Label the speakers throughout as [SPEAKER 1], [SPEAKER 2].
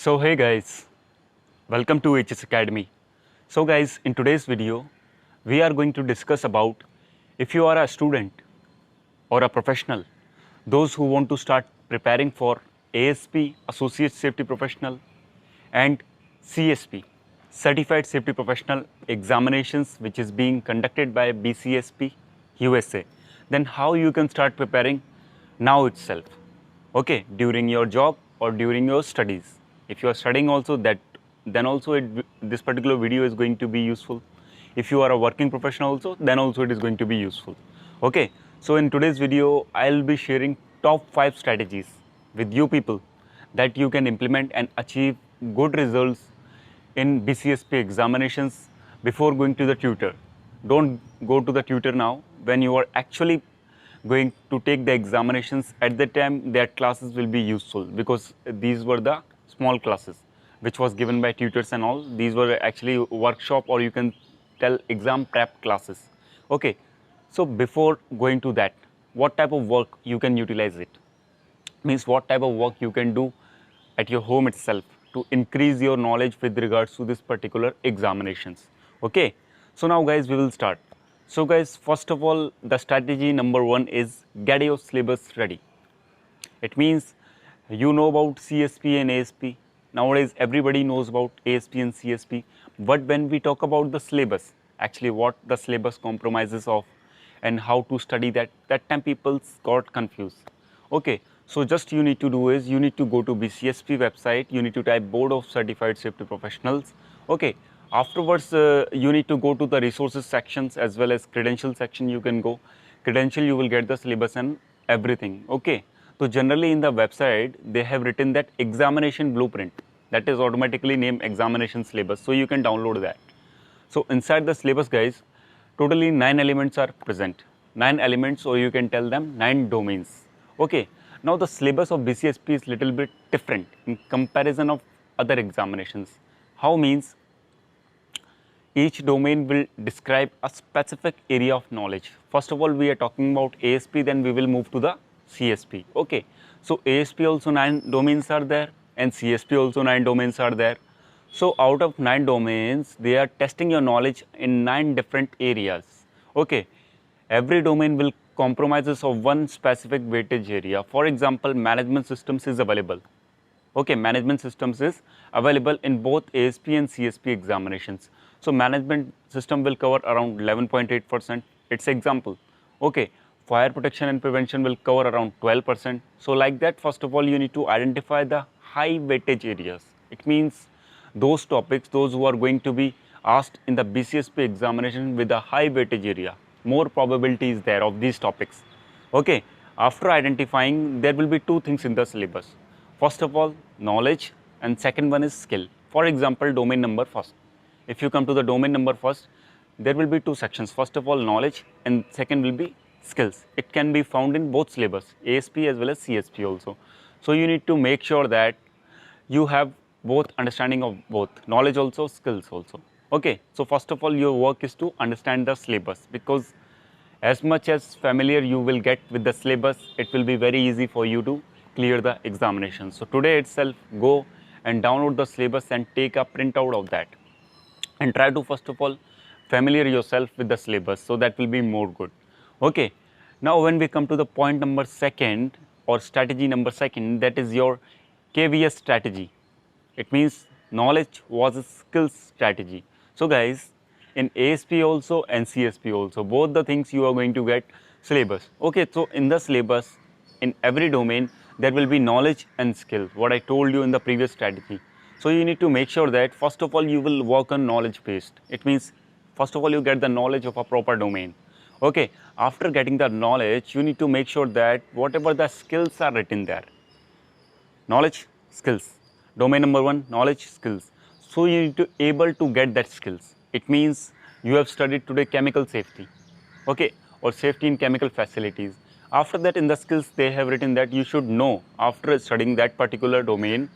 [SPEAKER 1] So hey guys, welcome to HS Academy. So guys, in today's video, we are going to discuss about if you are a student or a professional, those who want to start preparing for ASP, Associate Safety Professional, and CSP, Certified Safety Professional examinations, which is being conducted by BCSP USA, then how you can start preparing now itself, okay, during your job or during your studies. If you are studying also, that then also this particular video is going to be useful. If you are a working professional also, then also it is going to be useful. Okay, so in today's video I'll be sharing top 5 strategies with you people that you can implement and achieve good results in BCSP examinations before going to the tutor. Don't go to the tutor now. When you are actually going to take the examinations, at that time their classes will be useful, because these were the small classes which was given by tutors and all. These were actually workshop, or you can tell exam prep classes. Okay, so before going to that, what type of work you can utilize it, means what type of work you can do at your home itself to increase your knowledge with regards to this particular examinations. Okay, so now guys, we will start. So guys, first of all, the strategy number 1 is get your syllabus ready. It means you know about CSP and ASP. Nowadays everybody knows about ASP and CSP, but when we talk about the syllabus, actually what the syllabus compromises of and how to study that time people got confused. Okay, so just you need to do is you need to go to BCSP website, you need to type Board of Certified Safety Professionals. Okay, afterwards you need to go to the resources sections as well as credential section. You can go credential, you will get the syllabus and everything. Okay, so generally in the website they have written that examination blueprint, that is automatically named examination syllabus, so you can download that. So inside the syllabus guys, totally 9 elements are present. 9 elements, or you can tell them 9 domains. Okay, now the syllabus of BCSP is little bit different in comparison of other examinations. How means each domain will describe a specific area of knowledge. First of all, we are talking about ASP, then we will move to the CSP. Okay, so ASP also 9 domains are there and CSP also 9 domains are there. So out of 9 domains, they are testing your knowledge in 9 different areas. Okay, every domain will compromises of one specific weightage area. For example, management systems is available. Okay, management systems is available in both ASP and CSP examinations. So management system will cover around 11.8%. It's example. Okay, fire protection and prevention will cover around 12%. So like that, first of all, you need to identify the high weightage areas. It means those topics, those who are going to be asked in the BCSP examination with a high weightage area, more probability is there of these topics. Okay, after identifying, there will be 2 things in the syllabus. First of all, knowledge, and second one is skill. For example, domain number first. If you come to the domain number first, there will be 2 sections. First of all, knowledge, and second will be skills. It can be found in both syllabus, ASP as well as CSP also. So you need to make sure that you have both understanding of both, knowledge also, skills also. Okay, so first of all, your work is to understand the syllabus, because as much as familiar you will get with the syllabus, it will be very easy for you to clear the examination. So today itself, go and download the syllabus and take a printout of that, and try to first of all familiar yourself with the syllabus, so that will be more good. Okay, now when we come to the point number 2 or strategy number 2, that is your KVS strategy. It means knowledge versus skills strategy. So guys, in ASP also and CSP also, both the things you are going to get syllabus. Okay, so in the syllabus, in every domain, there will be knowledge and skill, what I told you in the previous strategy. So you need to make sure that first of all, you will work on knowledge based. It means first of all, you get the knowledge of a proper domain. Okay, after getting the knowledge, you need to make sure that whatever the skills are written there, knowledge, skills, domain number 1, knowledge, skills. So you need to able to get that skills. It means you have studied today chemical safety, okay, or safety in chemical facilities. After that, in the skills, they have written that you should know, after studying that particular domain,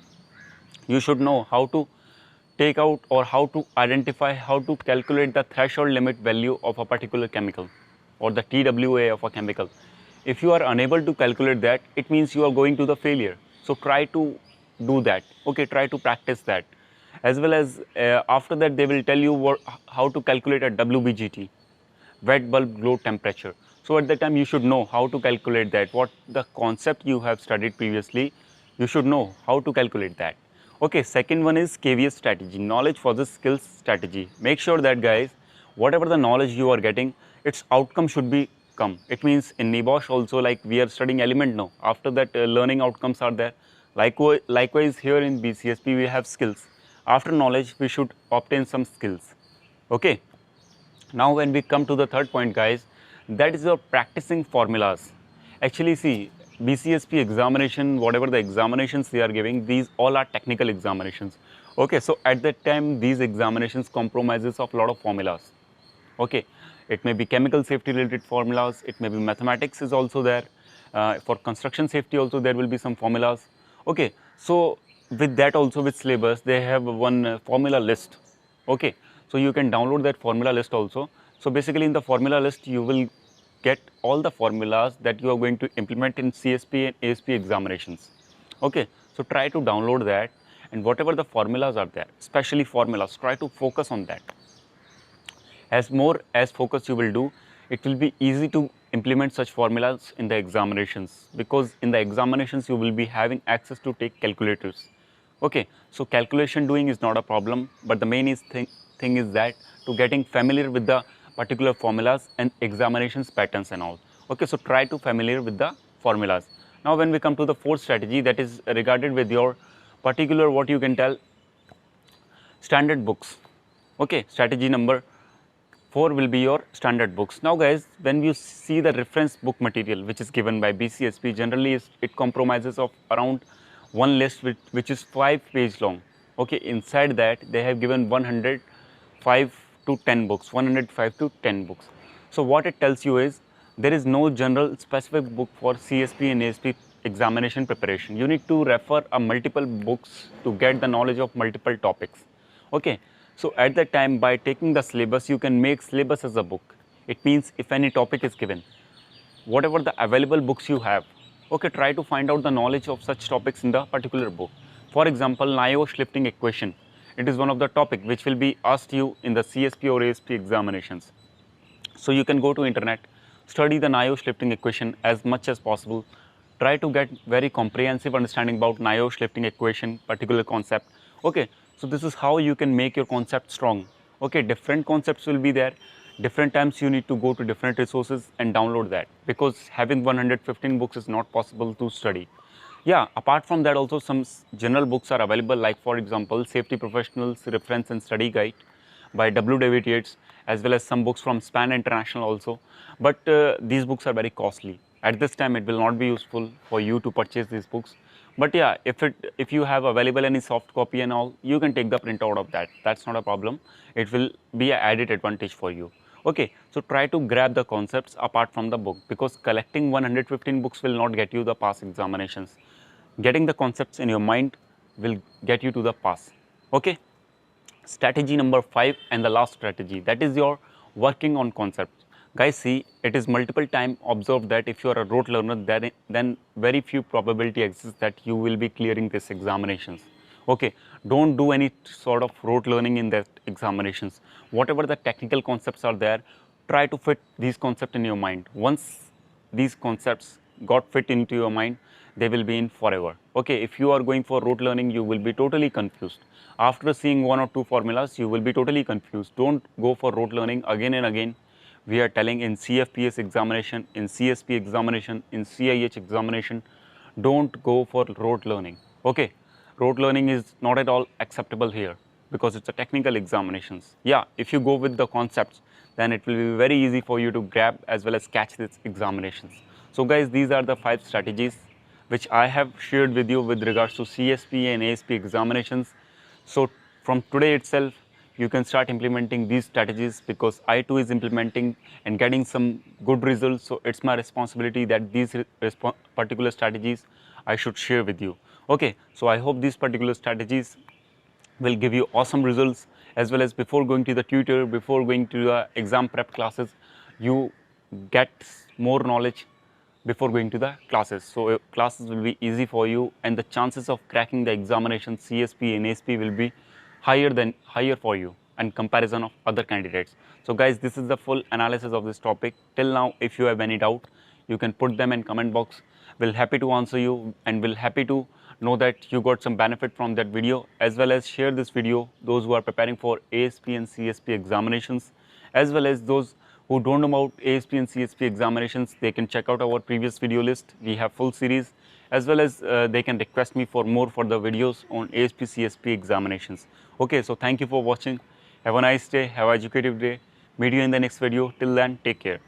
[SPEAKER 1] you should know how to take out or how to identify, how to calculate the threshold limit value of a particular chemical, or the TWA of a chemical. If you are unable to calculate that, it means you are going to the failure. So try to do that. Okay, try to practice that. As well as after that they will tell you how to calculate a WBGT, wet bulb glow temperature. So at that time you should know how to calculate that. What the concept you have studied previously, you should know how to calculate that. Okay, second one is KVS strategy, knowledge for the skills strategy. Make sure that guys, whatever the knowledge you are getting, its outcome should be come. It means in NIBOSH also, like we are studying element now. After that learning outcomes are there. Likewise here in BCSP we have skills. After knowledge we should obtain some skills. Okay. Now when we come to the third point guys, that is your practicing formulas. Actually see, BCSP examination, whatever the examinations they are giving, these all are technical examinations. Okay, so at that time these examinations compromises of a lot of formulas. Okay, it may be chemical safety related formulas, it may be mathematics is also there. For construction safety also there will be some formulas. Okay, so with that also with syllabus they have one formula list. Okay, so you can download that formula list also. So basically in the formula list you will get all the formulas that you are going to implement in CSP and ASP examinations. Okay, so try to download that, and whatever the formulas are there, especially formulas, try to focus on that. As more as focus you will do, it will be easy to implement such formulas in the examinations, because in the examinations you will be having access to take calculators. Okay, so calculation doing is not a problem, but the main thing is that to getting familiar with the particular formulas and examinations patterns and all. Okay, so try to familiar with the formulas. Now when we come to the fourth strategy, that is regarded with your particular, what you can tell, standard books. Okay, strategy number 4 will be your standard books. Now guys, when you see the reference book material which is given by BCSP, generally it compromises of around one list which is 5 page long. Okay, inside that they have given 105 to 10 books, 105 to 10 books. So what it tells you is there is no general specific book for CSP and ASP examination preparation. You need to refer a multiple books to get the knowledge of multiple topics. Okay, so at that time by taking the syllabus you can make syllabus as a book. It means if any topic is given, whatever the available books you have, okay, try to find out the knowledge of such topics in the particular book. For example, Nyquist lifting equation, it is one of the topic which will be asked you in the CSP or ASP examinations. So you can go to internet, study the Nyquist lifting equation as much as possible. Try to get very comprehensive understanding about Nyquist lifting equation particular concept. Okay, so this is how you can make your concept strong. Okay, different concepts will be there. Different times you need to go to different resources and download that, because having 115 books is not possible to study. Yeah, apart from that also some general books are available, like for example Safety Professionals Reference and Study Guide by W. David Yates, as well as some books from Span International also. But these books are very costly. At this time it will not be useful for you to purchase these books. But yeah, if you have available any soft copy and all, you can take the printout of that. That's not a problem. It will be an added advantage for you. Okay, so try to grab the concepts apart from the book, because collecting 115 books will not get you the pass examinations. Getting the concepts in your mind will get you to the pass. Okay, strategy number 5 and the last strategy, that is your working on concepts. Guys, see, it is multiple time observed that if you are a rote learner, then very few probability exists that you will be clearing these examinations. Okay, don't do any sort of rote learning in that examinations. Whatever the technical concepts are there, try to fit these concepts in your mind. Once these concepts got fit into your mind, they will be in forever. Okay, if you are going for rote learning, you will be totally confused. After seeing one or two formulas, you will be totally confused. Don't go for rote learning again and again. We are telling in CFPS examination, in CSP examination, in CIH examination, don't go for rote learning. Okay, rote learning is not at all acceptable here, because it's a technical examinations. Yeah, if you go with the concepts, then it will be very easy for you to grab as well as catch these examinations. So guys, these are the 5 strategies which I have shared with you with regards to CSP and ASP examinations. So from today itself, you can start implementing these strategies, because I too is implementing and getting some good results. So it's my responsibility that these particular strategies I should share with you. Okay, so I hope these particular strategies will give you awesome results, as well as before going to the tutor, before going to the exam prep classes, you get more knowledge before going to the classes. So classes will be easy for you, and the chances of cracking the examination CSP and ASP will be higher for you in comparison of other candidates. So guys, this is the full analysis of this topic. Till now, if you have any doubt, you can put them in comment box. We'll happy to answer you, and we'll happy to know that you got some benefit from that video, as well as share this video those who are preparing for ASP and CSP examinations, as well as those who don't know about ASP and CSP examinations. They can check out our previous video list. We have full series, as well as they can request me for more for the videos on ASP CSP examinations. Okay, so thank you for watching. Have a nice day, have an educative day. Meet you in the next video. Till then, take care.